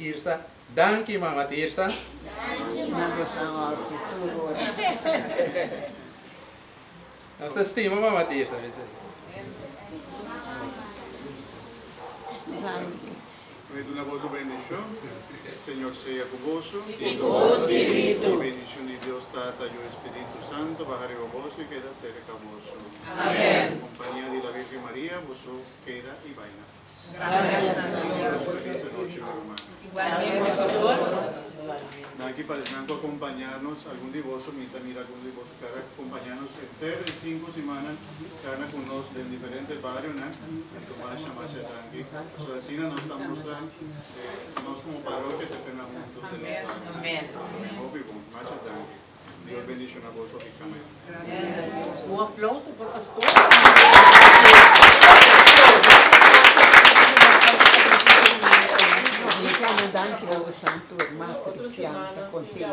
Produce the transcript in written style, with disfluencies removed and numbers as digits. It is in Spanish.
Tirsa. Danke, Mama Tirsa. Nanno siamo al futuro. Nostra stima, Mama Tirsa. Avete una voce bendición. Señor sea con vos. Y con tu espíritu. La bendición de Dios Tata y el Espíritu Santo bajaré a vos y queda cerca a vos. Amén. En compañía de la Virgen María, vos queda y vaina. Gracias, Señor. Feliz noche, mi hermano. Igualmente, Pastor. Aquí para acompañarnos, algún divorcio, mira algún divorcio, cada acompañarnos entre 5 semanas, cada con nos de diferentes barrios, ¿no? Tomar esa marcha de tanque. Así nos estamos mostrando, nos como parroquia que tenemos juntos. Amén. Marcha de tanque. Dios bendición a vos, ricamente. Un aplauso por Pastor. Anche la Santo Marco, che siamo contenti.